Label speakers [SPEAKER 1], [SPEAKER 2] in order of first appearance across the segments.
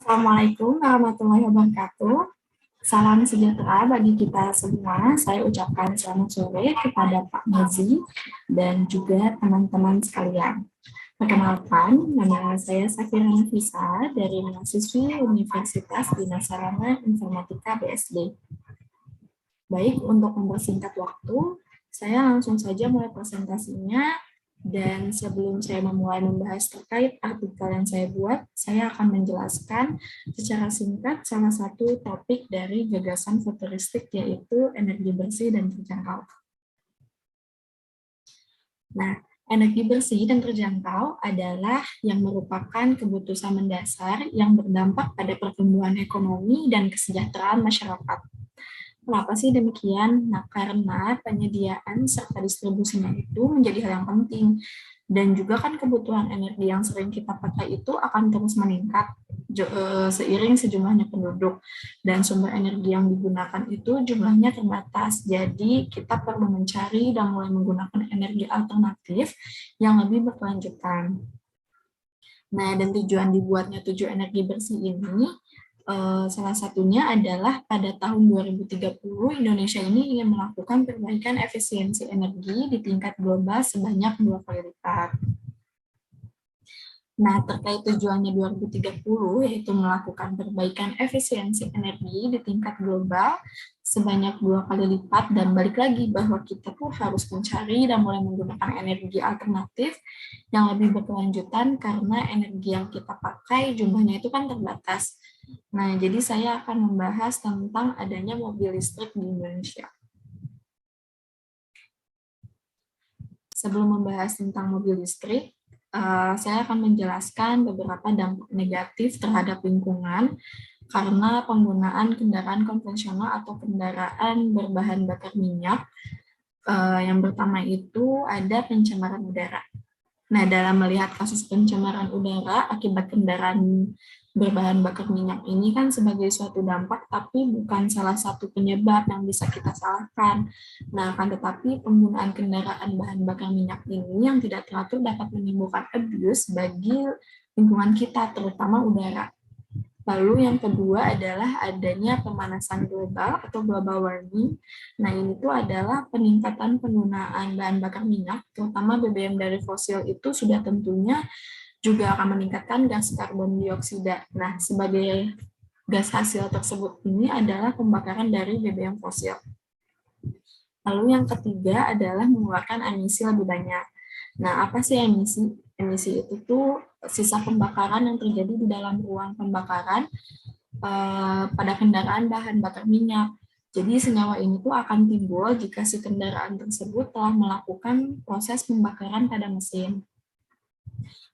[SPEAKER 1] Assalamualaikum warahmatullahi wabarakatuh. Salam sejahtera bagi kita semua. Saya ucapkan selamat sore kepada Pak Mazi dan juga teman-teman sekalian. Perkenalkan, nama saya Safira Nafisa dari mahasiswi Universitas Dina Sarana Informatika BSD. Baik, untuk mempersingkat waktu, saya langsung saja mulai presentasinya. Dan sebelum saya memulai membahas terkait artikel yang saya buat, saya akan menjelaskan secara singkat salah satu topik dari gagasan futuristik, yaitu energi bersih dan terjangkau. Nah, energi bersih dan terjangkau adalah yang merupakan kebutuhan mendasar yang berdampak pada pertumbuhan ekonomi dan kesejahteraan masyarakat. Kenapa sih demikian? Nah, karena penyediaan serta distribusinya itu menjadi hal yang penting. Dan juga kan kebutuhan energi yang sering kita pakai itu akan terus meningkat seiring sejumlahnya penduduk. Dan sumber energi yang digunakan itu jumlahnya terbatas. Jadi kita perlu mencari dan mulai menggunakan energi alternatif yang lebih berkelanjutan. Nah, dan tujuan dibuatnya 7 energi bersih ini salah satunya adalah pada tahun 2030 Indonesia ini ingin melakukan perbaikan efisiensi energi di tingkat global sebanyak 2 kali lipat. Nah, terkait tujuannya 2030 yaitu melakukan perbaikan efisiensi energi di tingkat global sebanyak 2 kali lipat, dan balik lagi bahwa kita tuh harus mencari dan mulai menggunakan energi alternatif yang lebih berkelanjutan karena energi yang kita pakai jumlahnya itu kan terbatas. Nah, jadi saya akan membahas tentang adanya mobil listrik di Indonesia. Sebelum membahas tentang mobil listrik, saya akan menjelaskan beberapa dampak negatif terhadap lingkungan karena penggunaan kendaraan konvensional atau kendaraan berbahan bakar minyak. Yang pertama itu ada pencemaran udara. Nah, dalam melihat kasus pencemaran udara akibat kendaraan berbahan bakar minyak ini kan sebagai suatu dampak, tapi bukan salah satu penyebab yang bisa kita salahkan. Nah, akan tetapi penggunaan kendaraan bahan bakar minyak ini yang tidak teratur dapat menimbulkan abuse bagi lingkungan kita, terutama udara. Lalu yang kedua adalah adanya pemanasan global atau global warming. Nah, ini tuh adalah peningkatan penggunaan bahan bakar minyak, terutama BBM dari fosil itu sudah tentunya juga akan meningkatkan gas karbon dioksida. Nah, sebagai gas hasil tersebut ini adalah pembakaran dari BBM fosil. Lalu yang ketiga adalah mengeluarkan emisi lebih banyak. Nah, apa sih emisi? Emisi itu tuh sisa pembakaran yang terjadi di dalam ruang pembakaran pada kendaraan bahan bakar minyak. Jadi senyawa ini tuh akan timbul jika si kendaraan tersebut telah melakukan proses pembakaran pada mesin.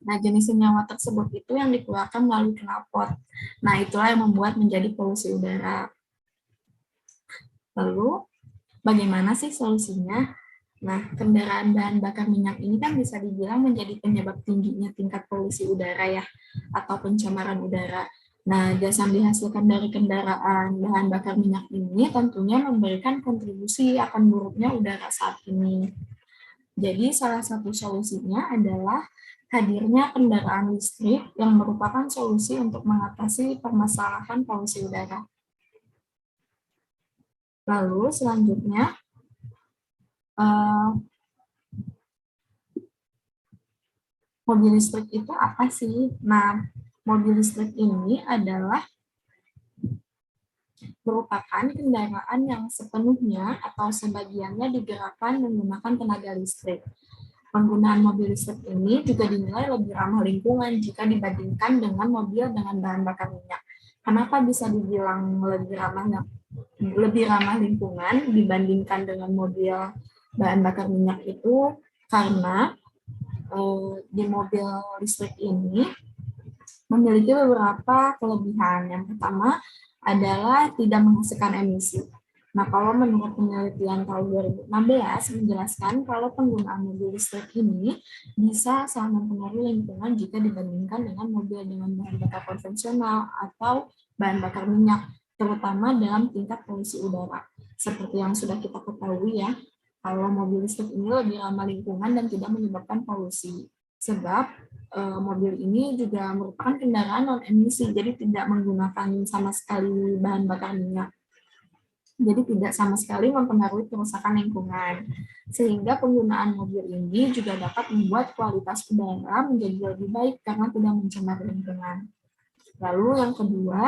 [SPEAKER 1] Nah, jenis senyawa tersebut itu yang dikeluarkan melalui knalpot. Nah, itulah yang membuat menjadi polusi udara. Lalu, bagaimana sih solusinya? Nah, kendaraan bahan bakar minyak ini kan bisa dibilang menjadi penyebab tingginya tingkat polusi udara ya, atau pencemaran udara. Nah, gas yang dihasilkan dari kendaraan bahan bakar minyak ini tentunya memberikan kontribusi akan buruknya udara saat ini. Jadi, salah satu solusinya adalah hadirnya kendaraan listrik yang merupakan solusi untuk mengatasi permasalahan polusi udara. Lalu, selanjutnya, mobil listrik itu apa sih? Nah, mobil listrik ini adalah merupakan kendaraan yang sepenuhnya atau sebagiannya digerakkan menggunakan tenaga listrik. Penggunaan mobil listrik ini juga dinilai lebih ramah lingkungan jika dibandingkan dengan mobil dengan bahan bakar minyak. Kenapa bisa dibilang lebih ramah lingkungan dibandingkan dengan mobil bahan bakar minyak itu? Karena di mobil listrik ini memiliki beberapa kelebihan. Yang pertama adalah tidak menghasilkan emisi. Nah, kalau menurut penelitian tahun 2016 menjelaskan kalau penggunaan mobil listrik ini bisa sangat mempengaruhi lingkungan jika dibandingkan dengan mobil dengan bahan bakar konvensional atau bahan bakar minyak, terutama dalam tingkat polusi udara. Seperti yang sudah kita ketahui ya, kalau mobil listrik ini lebih ramah lingkungan dan tidak menyebabkan polusi. Sebab mobil ini juga merupakan kendaraan non-emisi, jadi tidak menggunakan sama sekali bahan bakar minyak. Jadi tidak sama sekali mempengaruhi kerusakan lingkungan. Sehingga penggunaan mobil ini juga dapat membuat kualitas udara menjadi lebih baik karena tidak mencemari lingkungan. Lalu yang kedua,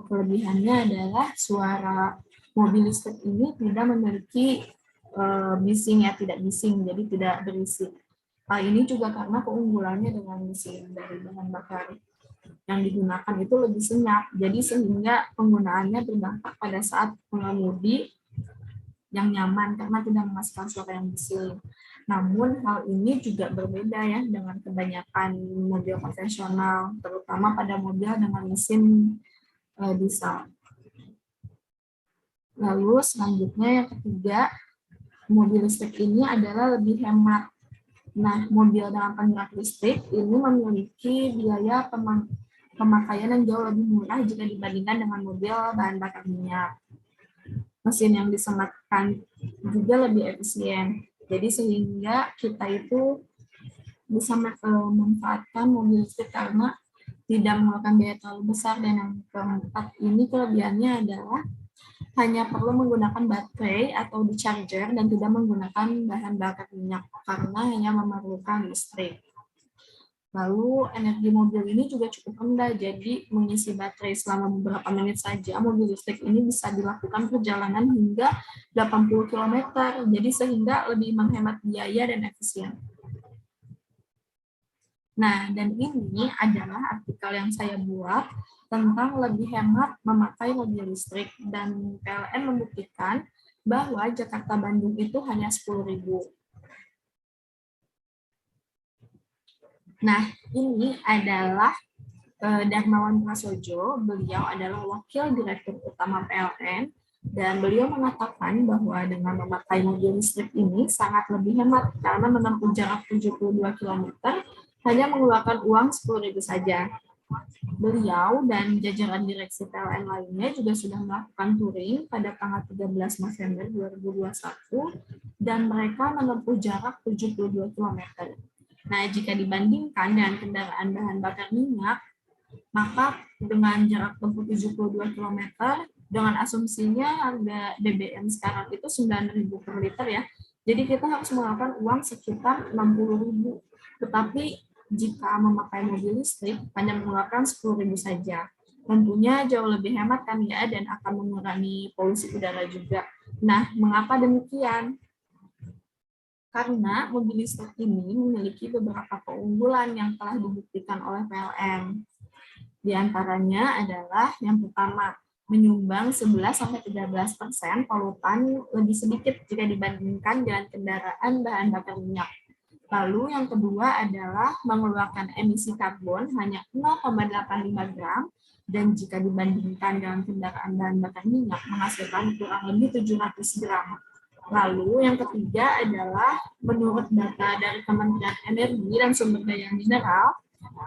[SPEAKER 1] kelebihannya adalah suara mobil listrik ini tidak memiliki bising, ya, tidak bising, jadi tidak berisik. Hal ini juga karena keunggulannya dengan mesin dari bahan bakar yang digunakan itu lebih senyap, jadi sehingga penggunaannya berdampak pada saat mengemudi yang nyaman karena tidak menghasilkan suara yang bising. Namun hal ini juga berbeda ya dengan kebanyakan mobil konvensional, terutama pada mobil dengan mesin diesel. Lalu selanjutnya yang ketiga, mobil listrik ini adalah lebih hemat. Nah, mobil dengan penggerak listrik ini memiliki biaya pemakaian yang jauh lebih murah jika dibandingkan dengan mobil bahan bakar minyak. Mesin yang disematkan juga lebih efisien. Jadi sehingga kita itu bisa memanfaatkan mobil listrik karena tidak mengeluarkan biaya terlalu besar. Dan yang keempat ini kelebihannya adalah hanya perlu menggunakan baterai atau di charger dan tidak menggunakan bahan bakar minyak karena hanya memerlukan listrik. Lalu energi mobil ini juga cukup rendah, jadi mengisi baterai selama beberapa menit saja, mobil listrik ini bisa dilakukan perjalanan hingga 80 km, jadi sehingga lebih menghemat biaya dan efisien. Nah, dan ini adalah artikel yang saya buat tentang lebih hemat memakai mobil listrik, dan PLN membuktikan bahwa Jakarta-Bandung itu hanya 10.000. Nah, ini adalah Darmawan Prasojo, beliau adalah Wakil Direktur Utama PLN, dan beliau mengatakan bahwa dengan memakai mobil listrik ini sangat lebih hemat karena menempuh jarak 72 km hanya mengeluarkan uang 10.000 saja. Beliau dan jajaran direksi PLN lainnya juga sudah melakukan touring pada tanggal 13 November 2021 dan mereka menempuh jarak 72 km. Nah, jika dibandingkan dengan kendaraan bahan bakar minyak, maka dengan jarak tempuh 72 km, dengan asumsinya harga BBM sekarang itu 9.000 per liter ya, jadi kita harus mengeluarkan uang sekitar 60.000. Tetapi jika memakai mobil listrik, hanya mengeluarkan 10.000 saja. Tentunya jauh lebih hemat kan ya, dan akan mengurangi polusi udara juga. Nah, mengapa demikian? Karena mobil listrik ini memiliki beberapa keunggulan yang telah dibuktikan oleh PLN. Di antaranya adalah yang pertama, menyumbang 11-13% polutan lebih sedikit jika dibandingkan dengan kendaraan bahan bakar minyak. Lalu yang kedua adalah mengeluarkan emisi karbon hanya 0,85 gram, dan jika dibandingkan dengan kendaraan bahan bakar minyak menghasilkan kurang lebih 700 gram. Lalu yang ketiga adalah menurut data dari Kementerian Energi dan Sumber Daya Mineral,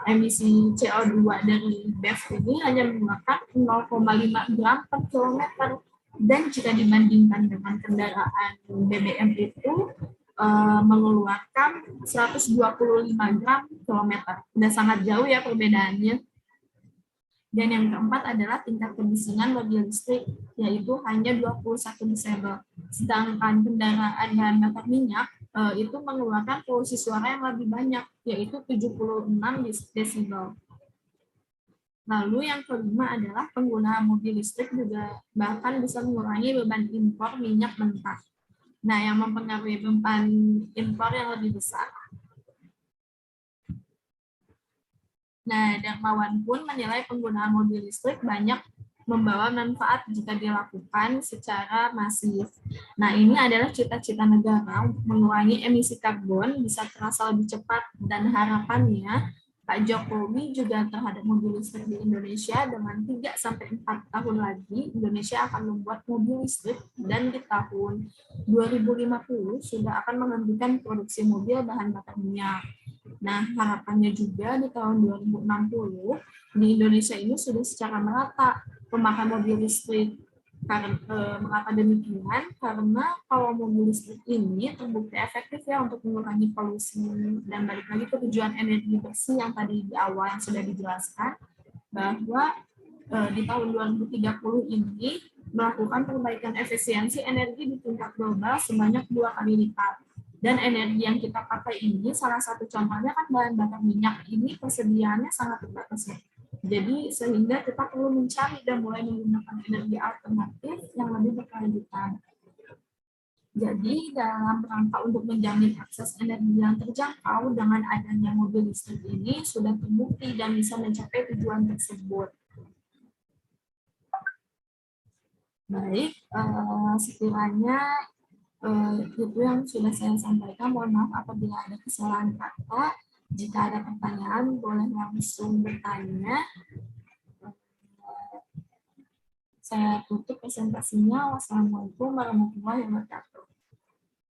[SPEAKER 1] emisi CO2 dari BEF ini hanya mengeluarkan 0,5 gram per kilometer. Dan jika dibandingkan dengan kendaraan BBM itu mengeluarkan 125 gram kilometer. Sudah sangat jauh ya perbedaannya. Dan yang keempat adalah tingkat kebisingan mobil listrik, yaitu hanya 21 desibel. Sedangkan kendaraan bahan bakar minyak itu mengeluarkan polusi suara yang lebih banyak, yaitu 76 desibel. Lalu yang kelima adalah penggunaan mobil listrik juga bahkan bisa mengurangi beban impor minyak mentah. Nah, yang mempengaruhi beban impor yang lebih besar. Nah, Darmawan pun menilai penggunaan mobil listrik banyak membawa manfaat jika dilakukan secara masif. Nah, ini adalah cita-cita negara untuk mengurangi emisi karbon bisa terasa lebih cepat, dan harapannya Pak Jokowi juga terhadap mobil listrik di Indonesia dengan 3-4 tahun lagi, Indonesia akan membuat mobil listrik dan di tahun 2050 sudah akan menghentikan produksi mobil bahan bakar minyak. Nah, harapannya juga di tahun 2060 di Indonesia ini sudah secara merata memakai mobil listrik. Mengapa demikian? Karena kalau mobil listrik ini terbukti efektif ya untuk mengurangi polusi, dan balik lagi ke tujuan energi bersih yang tadi di awal yang sudah dijelaskan, bahwa di tahun 2030 ini melakukan perbaikan efisiensi energi di tingkat global sebanyak 2 kali lipat. Dan energi yang kita pakai ini, salah satu contohnya kan bahan bakar minyak ini persediaannya sangat terbatas. Jadi sehingga kita perlu mencari dan mulai menggunakan energi alternatif yang lebih berkelanjutan. Jadi dalam rangka untuk menjamin akses energi yang terjangkau dengan adanya mobil listrik ini sudah terbukti dan bisa mencapai tujuan tersebut. Baik, sekiranya itu yang sudah saya sampaikan. Mohon maaf apabila ada kesalahan kata. Jika ada pertanyaan, boleh langsung bertanya. Saya tutup presentasinya. Wassalamualaikum warahmatullahi wabarakatuh.